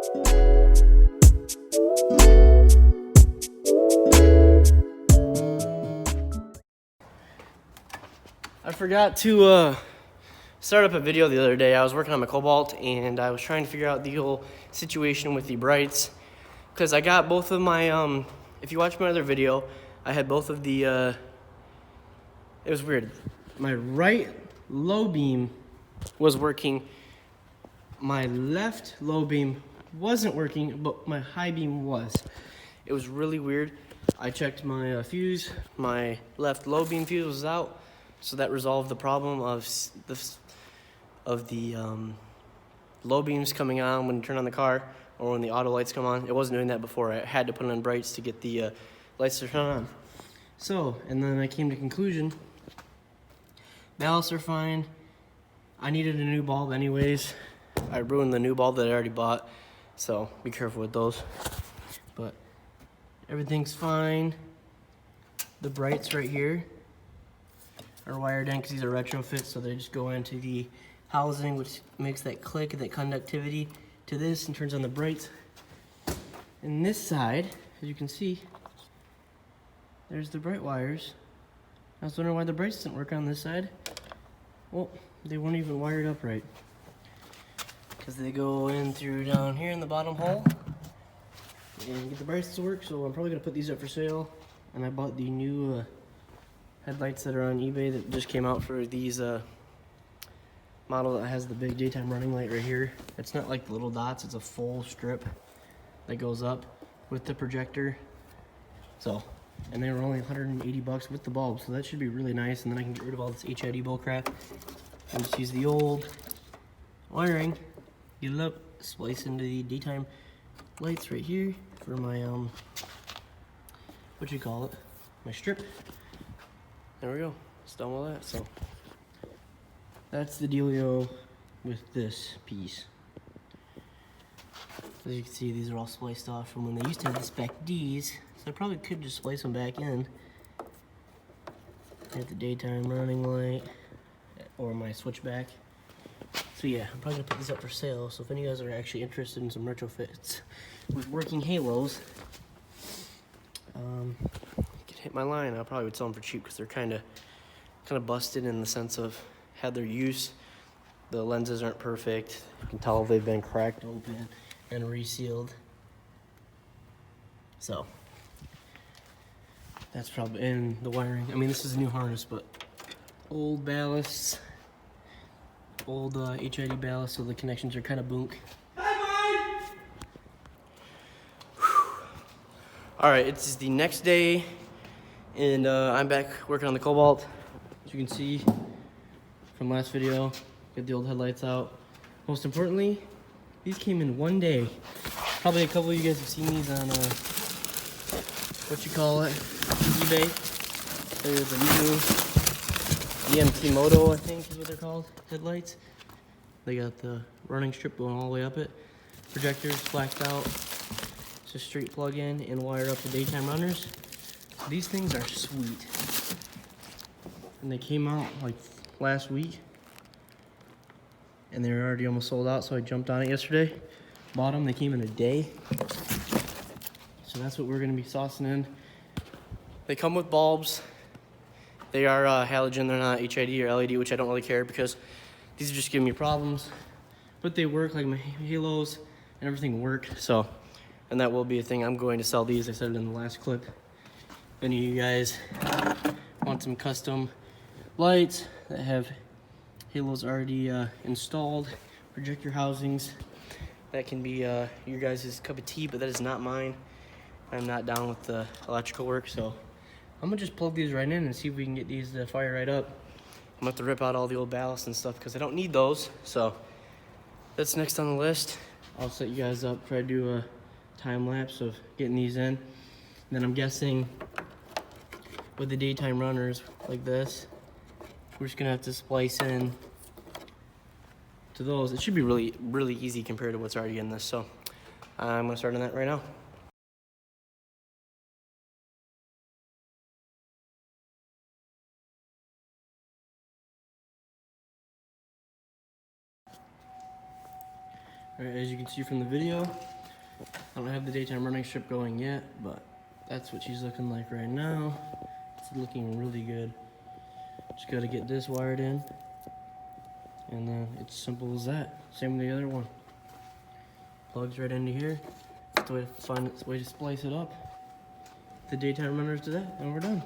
I forgot to start up a video the other day. I was working on my Cobalt and I was trying to figure out the whole situation with the brights, because I got both of my if you watch my other video, I had both of the it was weird. My right low beam was working, my left low beam wasn't working, but my high beam was. It was really weird. I checked my fuse, my left low beam fuse was out, so that resolved the problem of the low beams coming on when you turn on the car or when the auto lights come on. It wasn't doing that before. I had to put on brights to get the lights to turn on. So, and then I came to conclusion, ballasts are fine. I needed a new bulb anyways. I ruined the new bulb that I already bought, so be careful with those. But everything's fine. The brights right here are wired in because these are retrofits, so they just go into the housing, which makes that click and that conductivity to this and turns on the brights. And this side, as you can see, there's the bright wires. I was wondering why the brights didn't work on this side. Well, they weren't even wired up right, because they go in through down here in the bottom hole and get the brights to work. So I'm probably gonna put these up for sale. And I bought the new headlights that are on eBay that just came out for these model that has the big daytime running light right here. It's not like the little dots, it's a full strip that goes up with the projector. So, and they were only 180 bucks with the bulb, so that should be really nice. And then I can get rid of all this HID bullcrap and just use the old wiring, get it up, splice into the daytime lights right here for my my strip. There we go, it's done with that. So that's the dealio with this piece. As you can see, these are all spliced off from when they used to have the Spec Ds, so I probably could just splice them back in. At the daytime running light, or my switchback. So yeah, I'm probably gonna put these up for sale, so if any of you guys are actually interested in some retrofits with working halos, you can hit my line. I probably would sell them for cheap because they're kind of busted in the sense of had their use. The lenses aren't perfect. You can tell they've been cracked open and resealed. So that's probably in the wiring. I mean, this is a new harness, but old ballasts, old HID ballasts, so the connections are kind of boonk. All right, it's the next day, and I'm back working on the Cobalt. As you can see from last video, get the old headlights out. Most importantly, these came in one day. Probably a couple of you guys have seen these on eBay. There's a new EMT Moto, I think is what they're called, headlights. They got the running strip going all the way up it. Projectors blacked out. Just straight plug in and wire up the daytime runners. These things are sweet. And they came out like last week. And they're already almost sold out, so I jumped on it yesterday. Bought them, they came in a day. So that's what we're gonna be saucing in. They come with bulbs. They are halogen, they're not HID or LED, which I don't really care because these are just giving me problems. But they work, like my halos and everything work, so. And that will be a thing. I'm going to sell these. I said it in the last clip. If any of you guys want some custom lights that have halos already installed, projector housings, that can be your guys' cup of tea, but that is not mine. I'm not down with the electrical work, so I'm gonna just plug these right in and see if we can get these to fire right up. I'm gonna have to rip out all the old ballasts and stuff because I don't need those. So that's next on the list. I'll set you guys up, try to do a time lapse of getting these in. And then I'm guessing with the daytime runners like this, we're just gonna have to splice in to those. It should be really, really easy compared to what's already in this. So I'm gonna start on that right now. Alright, as you can see from the video, I don't have the daytime running strip going yet, but that's what she's looking like right now. It's looking really good. Just gotta get this wired in, and then it's simple as that. Same with the other one. Plugs right into here. That's the way to find the way to splice it up. The daytime runners to that, and we're done.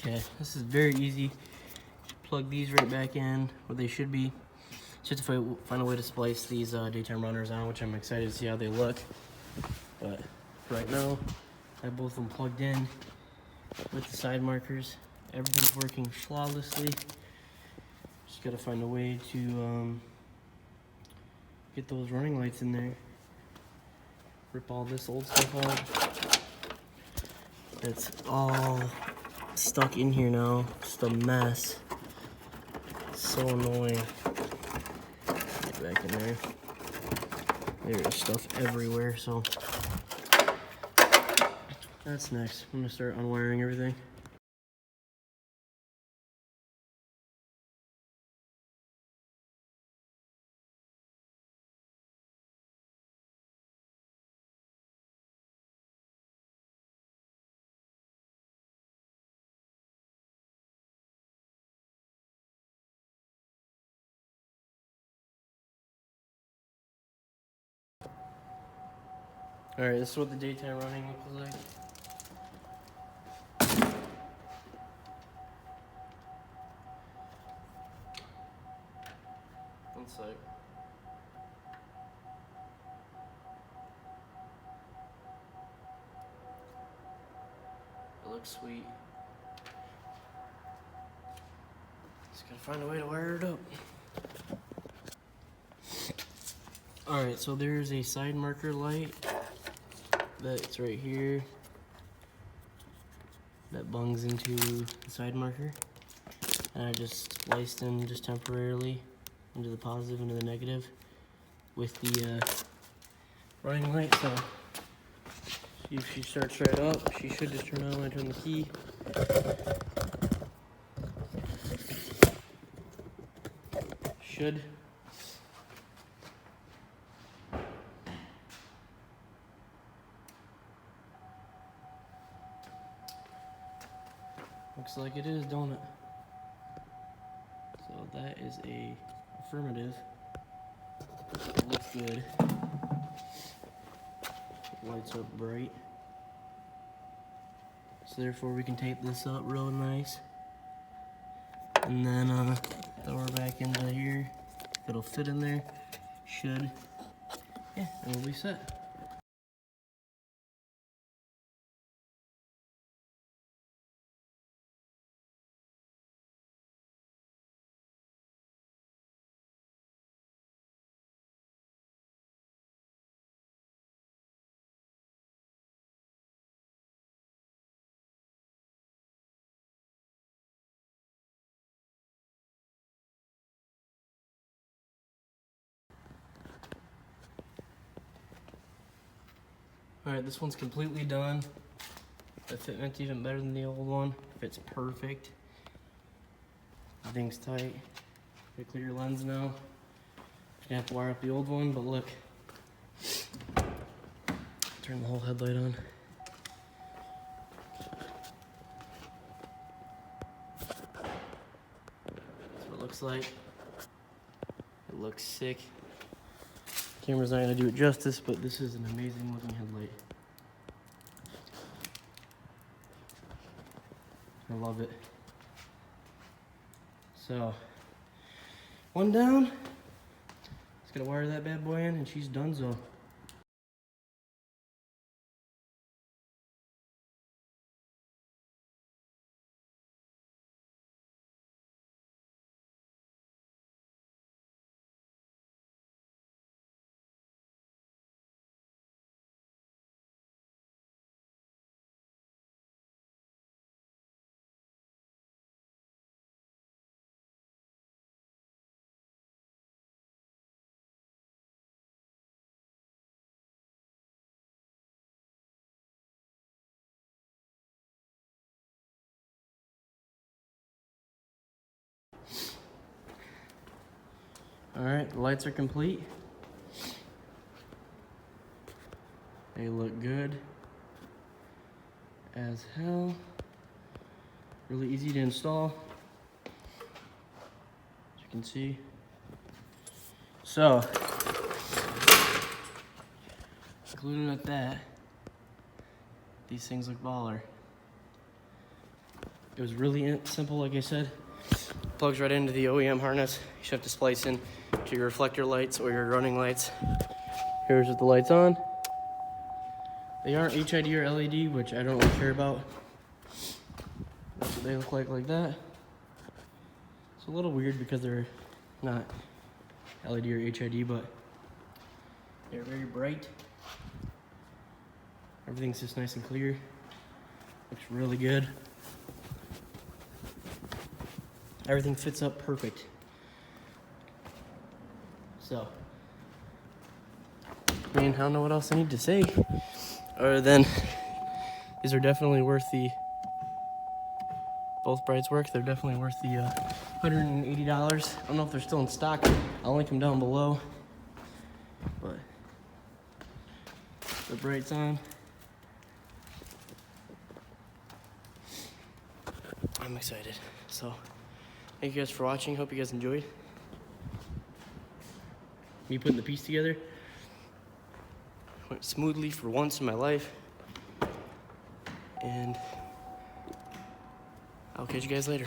Okay, this is very easy. Plug these right back in where they should be. Just to find a way to splice these daytime runners on, which I'm excited to see how they look. But right now, I have both of them plugged in with the side markers. Everything's working flawlessly. Just gotta find a way to get those running lights in there. Rip all this old stuff out. It's all stuck in here now. Just a mess. So annoying. Get back in there. There's stuff everywhere, so that's next. I'm gonna start unwiring everything. Alright, this is what the daytime running looks like. One sec. It looks sweet. Just gotta find a way to wire it up. Alright, so there's a side marker light that's right here that bungs into the side marker, and I just spliced in just temporarily into the positive, into the negative with the running light. So see if she starts right up. She should just turn on when I turn the key. Should. Looks like it is, don't it? So that is a affirmative. It looks good. It lights up bright. So therefore we can tape this up real nice. And then throw her back into here. It'll fit in there. Should. Yeah, and we'll be set. Alright, this one's completely done. The fitment's even better than the old one. Fits perfect. Everything's tight. Got a clear lens now. Gonna have to wire up the old one, but look. Turn the whole headlight on. That's what it looks like. It looks sick. Camera's not gonna do it justice, but this is an amazing looking headlight. I love it. So, one down. Just gotta wire that bad boy in and she's done so. All right, the lights are complete. They look good as hell. Really easy to install, as you can see. So, concluding with that, these things look baller. It was really simple, like I said. Plugs right into the OEM harness. You should have to splice in to your reflector lights or your running lights. Here's with the lights on. They aren't HID or LED, which I don't really care about. That's what they look like that. It's a little weird because they're not LED or HID, but they're very bright. Everything's just nice and clear. Looks really good. Everything fits up perfect. So, I mean, I don't know what else I need to say, other than these are definitely worth the, both brights work, they're definitely worth the $180. I don't know if they're still in stock. I'll link them down below. But the brights on. I'm excited. So, thank you guys for watching. Hope you guys enjoyed me putting the piece together. Went smoothly for once in my life. And I'll catch you guys later.